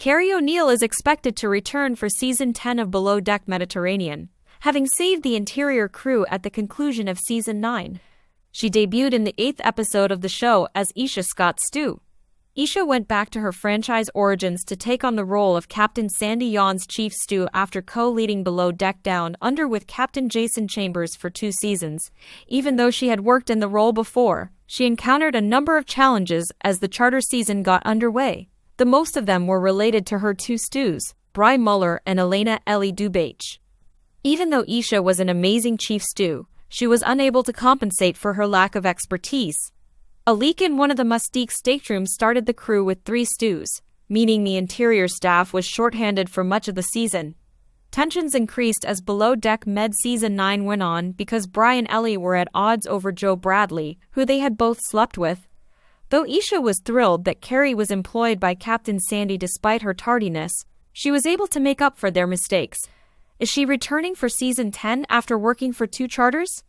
Carrie O'Neill is expected to return for Season 10 of Below Deck Mediterranean, having saved the interior crew at the conclusion of Season 9. She debuted in the 8th episode of the show as Aesha Scott Stew. Aesha went back to her franchise origins to take on the role of Captain Sandy Yawn's Chief Stew after co-leading Below Deck Down Under with Captain Jason Chambers for 2 seasons. Even though she had worked in the role before, she encountered a number of challenges as the charter season got underway. The most of them were related to her 2 stews, Bry Muller and Elena Ellie Dubach. Even though Aesha was an amazing Chief Stew, she was unable to compensate for her lack of expertise. A leak in one of the Mustique staterooms started the crew with 3 stews, meaning the interior staff was shorthanded for much of the season. Tensions increased as Below Deck Med Season 9 went on because Bry and Ellie were at odds over Joe Bradley, who they had both slept with. Though Aesha was thrilled that Carrie was employed by Captain Sandy despite her tardiness, she was able to make up for their mistakes. Is she returning for Season 10 after working for 2 charters?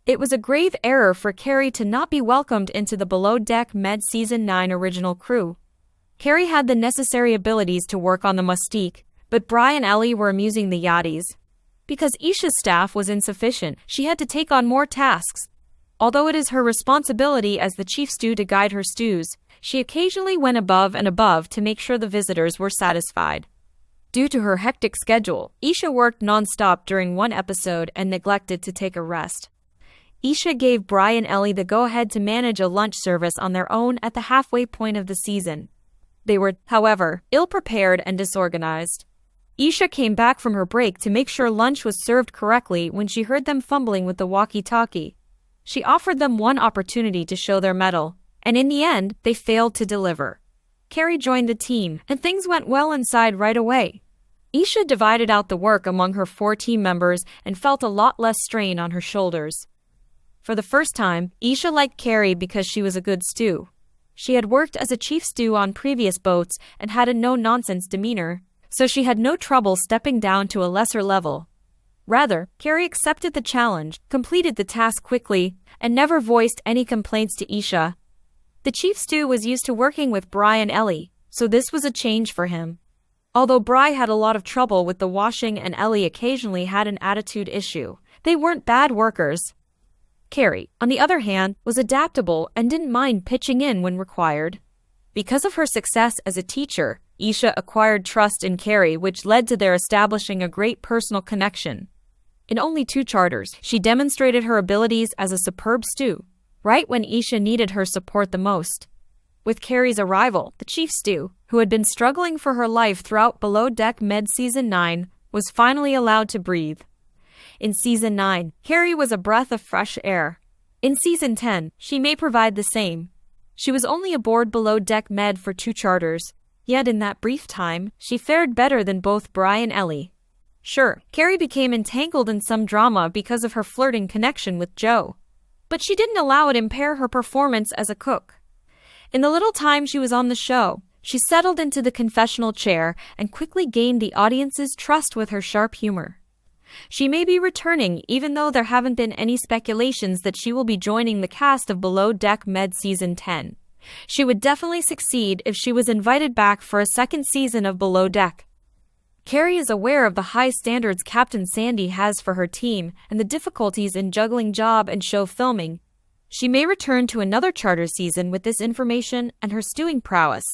It was a grave error for Carrie to not be welcomed into the Below Deck Med Season 9 original crew. Carrie had the necessary abilities to work on the Mustique, but Bry and Ellie were amusing the Yachties. Because Aesha's staff was insufficient, she had to take on more tasks. Although it is her responsibility as the Chief Stew to guide her stews, she occasionally went above and above to make sure the visitors were satisfied. Due to her hectic schedule, Aesha worked non-stop during one episode and neglected to take a rest. Aesha gave Bry and Ellie the go-ahead to manage a lunch service on their own at the halfway point of the season. They were, however, ill-prepared and disorganized. Aesha came back from her break to make sure lunch was served correctly when she heard them fumbling with the walkie-talkie. She offered them one opportunity to show their mettle, and in the end, they failed to deliver. Carrie joined the team, and things went well inside right away. Aesha divided out the work among her 4 team members and felt a lot less strain on her shoulders. For the first time, Aesha liked Carrie because she was a good stew. She had worked as a Chief Stew on previous boats and had a no-nonsense demeanor, so she had no trouble stepping down to a lesser level. Rather, Carrie accepted the challenge, completed the task quickly, and never voiced any complaints to Aesha. The Chief Stew was used to working with Bry and Ellie, so this was a change for him. Although Bry had a lot of trouble with the washing and Ellie occasionally had an attitude issue, they weren't bad workers. Carrie, on the other hand, was adaptable and didn't mind pitching in when required. Because of her success as a teacher, Aesha acquired trust in Carrie, which led to their establishing a great personal connection. In only 2 charters, she demonstrated her abilities as a superb stew, right when Aesha needed her support the most. With Carrie's arrival, the Chief Stew, who had been struggling for her life throughout Below Deck Med Season 9, was finally allowed to breathe. In Season 9, Carrie was a breath of fresh air. In Season 10, she may provide the same. She was only aboard Below Deck Med for 2 charters, yet in that brief time, she fared better than both Bry and Ellie. Sure, Carrie became entangled in some drama because of her flirting connection with Joe, but she didn't allow it impair her performance as a cook. In the little time she was on the show, she settled into the confessional chair and quickly gained the audience's trust with her sharp humor. She may be returning even though there haven't been any speculations that she will be joining the cast of Below Deck Med Season 10. She would definitely succeed if she was invited back for a second season of Below Deck. Carrie is aware of the high standards Captain Sandy has for her team and the difficulties in juggling job and show filming. She may return to another charter season with this information and her stewing prowess.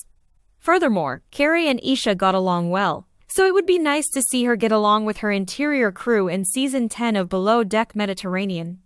Furthermore, Carrie and Aesha got along well, so it would be nice to see her get along with her interior crew in Season 10 of Below Deck Mediterranean.